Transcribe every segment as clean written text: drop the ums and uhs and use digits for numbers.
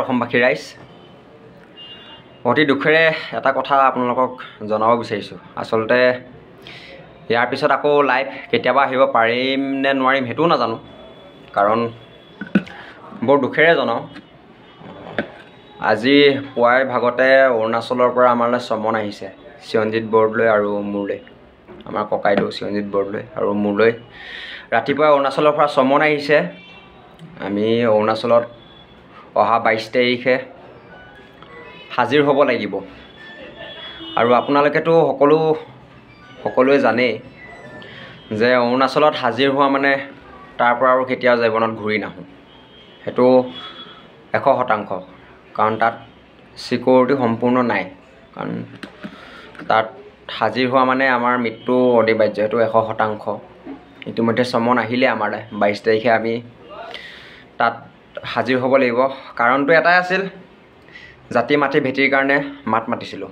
অসমবাসী ৰাইজ, অতি দুখেৰে এটা কথা আপোনালোকক জনাব বিচাৰিছোঁ। আচলতে ইয়াৰ পিছত আকৌ লাইভ কেতিয়াবা আহিব পাৰিম নে নোৱাৰিম সেইটোও নাজানো, কাৰণ বৰ দুখেৰে জনাওঁ। আজি পুৱাৰ ভাগতে অৰুণাচলৰ পৰা আমালৈ চমন আহিছে, চিৰঞ্জিত বৰদলৈ আৰু মোৰলৈ, আমাৰ ককাইদেউ চিৰঞ্জিত বৰদলৈ আৰু মোৰলৈ ৰাতিপুৱা অৰুণাচলৰ পৰা চমন আহিছে। আমি অৰুণাচলত অহা 22 তাৰিখে হাজিৰ হ'ব লাগিব। আৰু আপোনালোকেতো সকলোৱে জানেই যে অৰুণাচলত হাজিৰ হোৱা মানে তাৰ পৰা আৰু কেতিয়াও জীৱনত ঘূৰি নাহোঁ, সেইটো 100%। কাৰণ তাত চিকিউৰিটি সম্পূৰ্ণ নাই, কাৰণ তাত হাজিৰ হোৱা মানে আমাৰ মৃত্যু অনিবাৰ্য, সেইটো 100%। ইতিমধ্যে চমন আহিলে আমালৈ 22 তাৰিখে আমি তাত হাজিৰ হ'ব লাগিব। কাৰণটো এটাই আছিল, জাতি মাটি ভেটিৰ কাৰণে মাত মাতিছিলোঁ।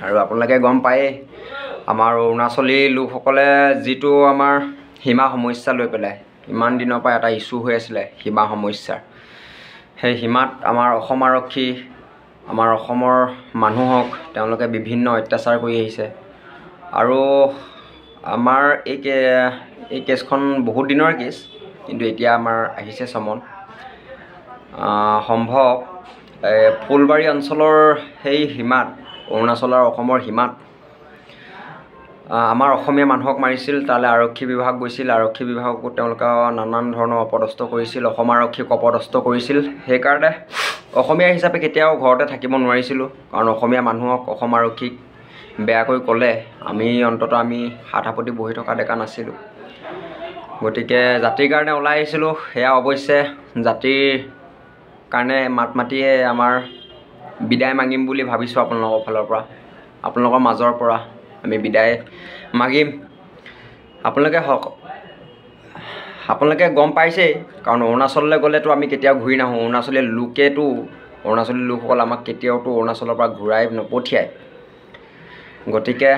আৰু আপোনালোকে গম পায়েই, আমাৰ অৰুণাচলী লোকসকলে যিটো আমাৰ সীমা সমস্যা লৈ পেলাই ইমান দিনৰ পৰা এটা ইছ্যু হৈ আছিলে, সীমা সমস্যাৰ, সেই সীমাত আমাৰ অসম আৰক্ষী, আমাৰ অসমৰ মানুহক তেওঁলোকে বিভিন্ন অত্যাচাৰ কৰি আহিছে। আৰু আমাৰ এই কেছখন বহুত দিনৰ কেছ, কিন্তু এতিয়া আমাৰ আহিছে চমন। সম্ভৱ ফুলবাৰী অঞ্চলৰ সেই সীমাত, অৰুণাচল আৰু অসমৰ সীমাত আমাৰ অসমীয়া মানুহক মাৰিছিল। তালৈ আৰক্ষী বিভাগ গৈছিল, আৰক্ষী বিভাগকো তেওঁলোকে নানান ধৰণৰ অপদস্থ কৰিছিল, অসম আৰক্ষীক অপদস্থ কৰিছিল। সেইকাৰণে অসমীয়া হিচাপে কেতিয়াও ঘৰতে থাকিব নোৱাৰিছিলোঁ, কাৰণ অসমীয়া মানুহক অসম আৰক্ষীক বেয়াকৈ ক'লে আমি হাত সাপতি বহি থকা দেখা নাছিলোঁ। গতিকে জাতিৰ কাৰণে ওলাই আহিছিলোঁ। সেয়া অৱশ্যে জাতিৰ কাৰণে মাত মাতিয়ে আমাৰ বিদায় মাগিম বুলি ভাবিছোঁ। আপোনালোকৰ ফালৰ পৰা, আপোনালোকৰ মাজৰ পৰা আমি বিদায় মাগিম। আপোনালোকে গম পাইছেই, কাৰণ অৰুণাচললৈ গ'লেতো আমি কেতিয়াও ঘূৰি নাহোঁ। অৰুণাচলী লোকসকল আমাক কেতিয়াওতো অৰুণাচলৰ পৰা ঘূৰাই নপঠিয়ায়। গতিকে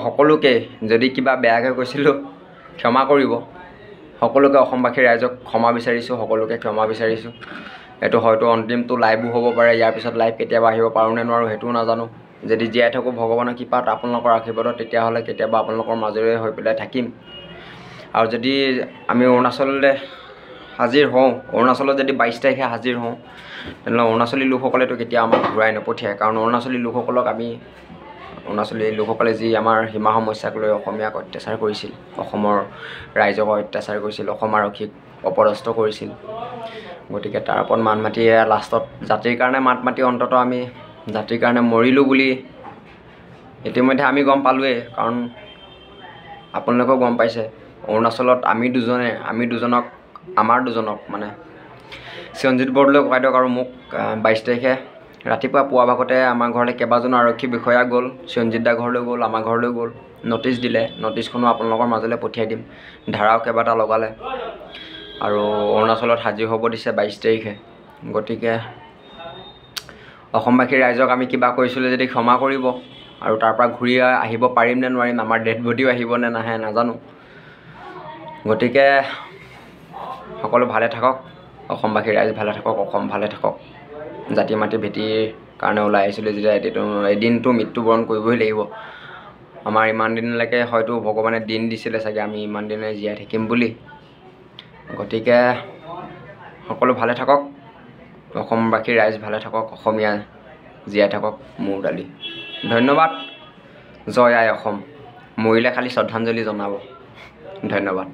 সকলোকে যদি কিবা বেয়াকৈ কৈছিলোঁ ক্ষমা কৰিব। সকলোকে অসমবাসী ৰাইজক ক্ষমা বিচাৰিছোঁ, সকলোকে ক্ষমা বিচাৰিছোঁ। এইটো হয়তো অন্তিমটো লাইভো হ'ব পাৰে, ইয়াৰ পিছত লাইভ কেতিয়াবা আহিব পাৰোঁ নে নোৱাৰোঁ সেইটোও নাজানো। যদি জীয়াই থাকোঁ ভগৱানৰ কৃপাত, আপোনালোকৰ আশীৰ্বাদত, তেতিয়াহ'লে কেতিয়াবা আপোনালোকৰ মাজেৰে হৈ পেলাই থাকিম। আৰু যদি আমি অৰুণাচললৈ হাজিৰ হওঁ, অৰুণাচলত যদি 22 তাৰিখে হাজিৰ হওঁ, তেনেহ'লে অৰুণাচলী লোকসকলেতো কেতিয়াও আমাক ঘূৰাই নপঠিয়ায়। কাৰণ অৰুণাচলী লোকসকলে যি আমাৰ সীমা সমস্যাক লৈ অসমীয়াক অত্যাচাৰ কৰিছিল, অসমৰ ৰাইজক অত্যাচাৰ কৰিছিল, অসম আৰক্ষীক অপদস্থ কৰিছিল। গতিকে তাৰ ওপৰত মাত মাতি লাষ্টত জাতিৰ কাৰণে মাত মাতি অন্ততঃ আমি জাতিৰ কাৰণে মৰিলোঁ বুলি ইতিমধ্যে আমি গম পালোৱেই। কাৰণ আপোনালোকেও গম পাইছে, অৰুণাচলত আমাৰ দুজনক মানে চিৰঞ্জিত বৰদলৈ ককাইদেউক আৰু মোক 22 তাৰিখে ৰাতিপুৱা পুৱা ভাগতে আমাৰ ঘৰলৈ কেইবাজনো আৰক্ষী বিষয়া গ'ল। চিৰঞ্জিত দা ঘৰলৈ গ'ল, আমাৰ ঘৰলৈ গ'ল, ন'টিচ দিলে। ন'টিচখনো আপোনালোকৰ মাজলৈ পঠিয়াই দিম। ধাৰাও কেইবাটা লগালে আৰু অৰুণাচলত হাজিৰ হ'ব দিছে 22 তাৰিখে। গতিকে অসমবাসী ৰাইজক আমি কিবা কৰিছিলোঁ যদি ক্ষমা কৰিব। আৰু তাৰ পৰা ঘূৰি আহিব পাৰিম নে নোৱাৰিম, আমাৰ ডেড বডিও আহিব নে নাহে নাজানো। গতিকে সকলো ভালে থাকক, অসমবাসী ৰাইজ ভালে থাকক, অসম ভালে থাকক। জাতি মাটি ভেটিৰ কাৰণে ওলাই আহিছিলোঁ যেতিয়া এদিনটো মৃত্যুবৰণ কৰিবই লাগিব। আমাৰ ইমান দিনলৈকে হয়তো ভগৱানে দিন দিছিলে চাগে আমি ইমান দিনে জীয়াই থাকিম বুলি। গতিকে সকলো ভালে থাকক, অসমবাসী ৰাইজ ভালে থাকক, অসমীয়া জীয়াই থাকক। মোৰ দালি ধন্যবাদ। জয় আই অসম। মৰিলে খালি শ্ৰদ্ধাঞ্জলি জনাব। ধন্যবাদ।